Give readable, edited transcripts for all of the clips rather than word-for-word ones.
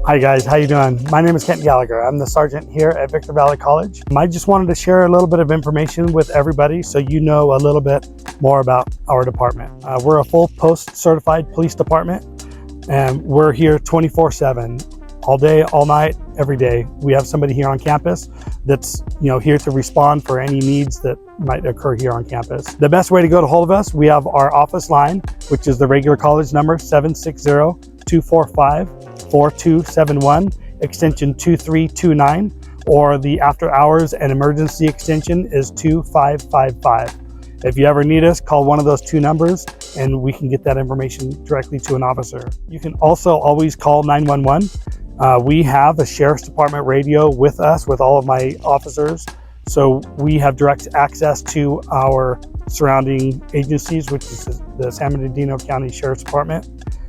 Hi guys, how you doing? My name is Kent Gallagher. I'm the sergeant here at Victor Valley College. I just wanted to share a little bit of information with everybody so you know a little bit more about our department. We're a full post certified police department, and we're here 24/7, all day, all night, every day. We have somebody here on campus that's here to respond for any needs that might occur here on campus. The best way to get a hold of us, we have our office line, which is the regular college number 760-245-4271, extension 2329, or the after hours and emergency extension is 2555. If you ever need us, call one of those two numbers and we can get that information directly to an officer. You can also always call 911. We have a sheriff's department radio with us, with all of my officers. So we have direct access to our surrounding agencies, which is the San Bernardino County Sheriff's Department.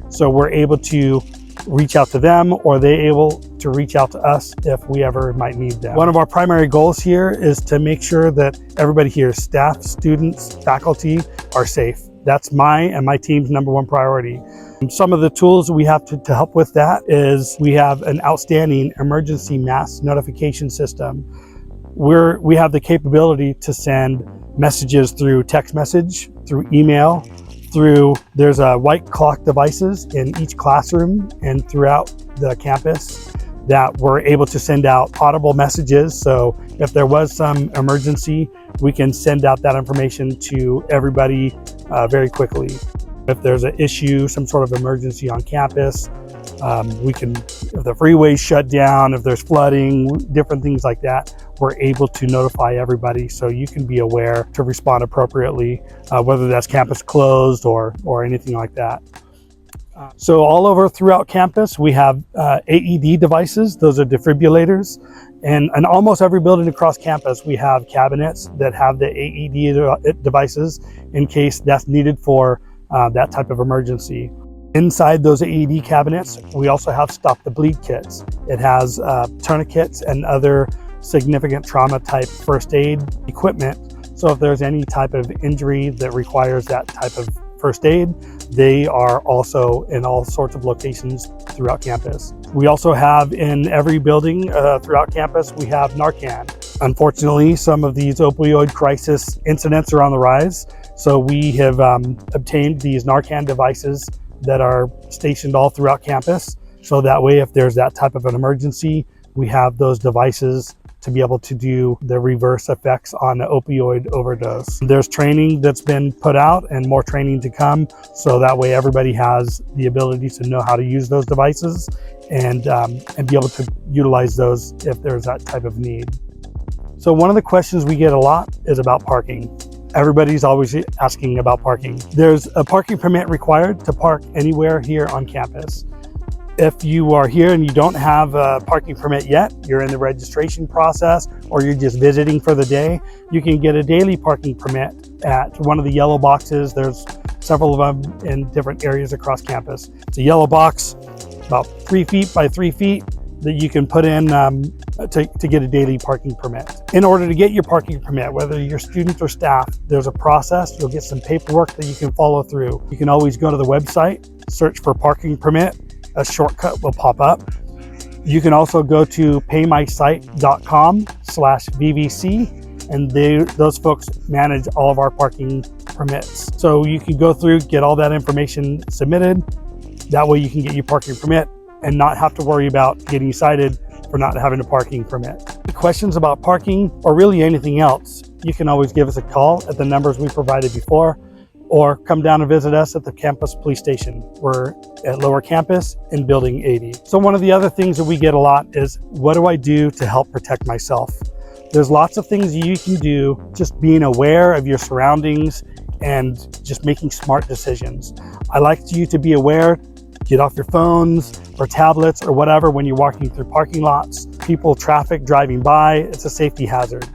So we're able to reach out to them, or they're able to reach out to us if we ever might need them. One of our primary goals here is to make sure that everybody here, staff, students, faculty, are safe. That's my and my team's number one priority. Some of the tools we have to help with that is we have an outstanding emergency mass notification system. We have the capability to send messages through text message, through email, there's white clock devices in each classroom and throughout the campus that we're able to send out audible messages. So if there was some emergency, we can send out that information to everybody very quickly. If there's an issue, some sort of emergency on campus, if the freeway's shut down, if there's flooding, different things like that, we're able to notify everybody so you can be aware to respond appropriately, whether that's campus closed or anything like that. So all over throughout campus, we have AED devices. Those are defibrillators. And in almost every building across campus, we have cabinets that have the AED devices in case that's needed for that type of emergency. Inside those AED cabinets, we also have Stop the Bleed kits. It has tourniquets and other significant trauma type first aid equipment. So if there's any type of injury that requires that type of first aid, they are also in all sorts of locations throughout campus. We also have in every building throughout campus, we have Narcan. Unfortunately, some of these opioid crisis incidents are on the rise. So we have obtained these Narcan devices that are stationed all throughout campus. So that way, if there's that type of an emergency, we have those devices to be able to do the reverse effects on the opioid overdose. There's training that's been put out and more training to come. So that way everybody has the ability to know how to use those devices and be able to utilize those if there's that type of need. So one of the questions we get a lot is about parking. Everybody's always asking about parking. There's a parking permit required to park anywhere here on campus. If you are here and you don't have a parking permit yet, you're in the registration process, or you're just visiting for the day, you can get a daily parking permit at one of the yellow boxes. There's several of them in different areas across campus. It's a yellow box, about 3 feet by 3 feet, that you can put in to get a daily parking permit. In order to get your parking permit, whether you're student or staff, there's a process. You'll get some paperwork that you can follow through. You can always go to the website, search for parking permit. A shortcut will pop up. You can also go to paymysite.com/VVC, and those folks manage all of our parking permits. So you can go through, get all that information submitted. That way you can get your parking permit and not have to worry about getting cited for not having a parking permit. Questions about parking or really anything else, you can always give us a call at the numbers we provided before, or come down and visit us at the campus police station. We're at Lower Campus in Building 80. So one of the other things that we get a lot is, what do I do to help protect myself? There's lots of things you can do, just being aware of your surroundings and just making smart decisions. I like you to be aware, get off your phones or tablets or whatever when you're walking through parking lots, people, traffic driving by, it's a safety hazard.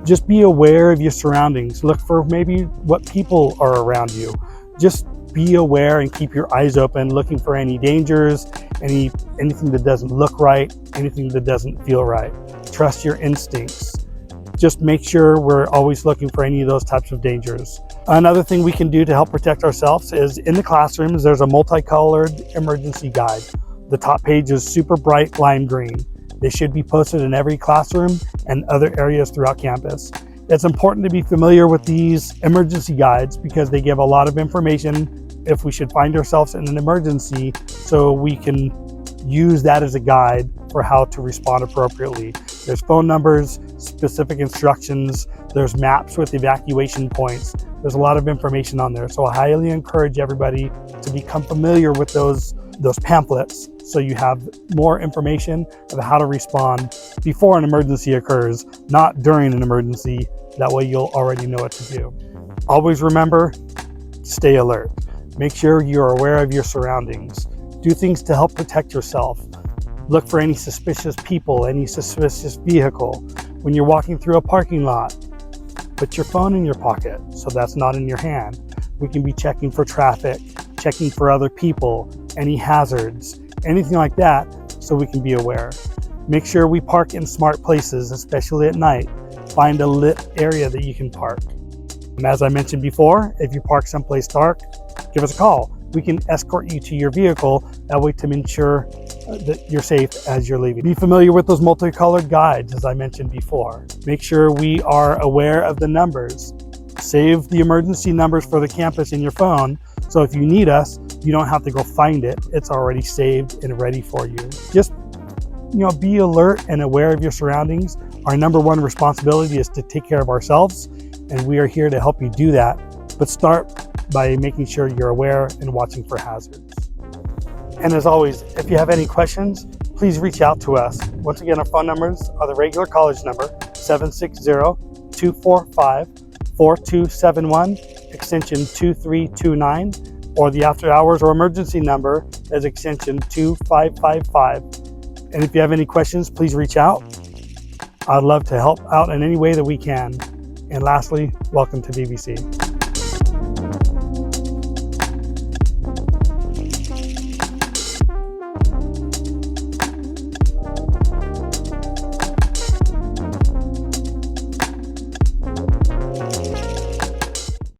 Just be aware of your surroundings. Look for maybe what people are around you. Just be aware and keep your eyes open, looking for any dangers, anything that doesn't look right, anything that doesn't feel right. Trust your instincts. Just make sure we're always looking for any of those types of dangers. Another thing we can do to help protect ourselves is in the classrooms, there's a multicolored emergency guide. The top page is super bright lime green. They should be posted in every classroom and other areas throughout campus. It's important to be familiar with these emergency guides because they give a lot of information if we should find ourselves in an emergency, so we can use that as a guide for how to respond appropriately. There's phone numbers, specific instructions, there's maps with evacuation points. There's a lot of information on there. So I highly encourage everybody to become familiar with those pamphlets so you have more information of how to respond before an emergency occurs, not during an emergency. That way you'll already know what to do. Always remember, stay alert. Make sure you're aware of your surroundings. Do things to help protect yourself. Look for any suspicious people, any suspicious vehicle. When you're walking through a parking lot, put your phone in your pocket so that's not in your hand. We can be checking for traffic, checking for other people, any hazards, anything like that, so we can be aware. Make sure we park in smart places, especially at night. Find a lit area that you can park. And as I mentioned before, if you park someplace dark, give us a call. We can escort you to your vehicle, that way to ensure that you're safe as you're leaving. Be familiar with those multicolored guides, as I mentioned before. Make sure we are aware of the numbers. Save the emergency numbers for the campus in your phone, so if you need us, you don't have to go find it. It's already saved and ready for you. Just, be alert and aware of your surroundings. Our number one responsibility is to take care of ourselves, and we are here to help you do that. But start by making sure you're aware and watching for hazards. And as always, if you have any questions, please reach out to us. Once again, our phone numbers are the regular college number, 760-245-4271, extension 2329, or the after hours or emergency number is extension 2555. And if you have any questions, please reach out. I'd love to help out in any way that we can. And lastly, welcome to BBC.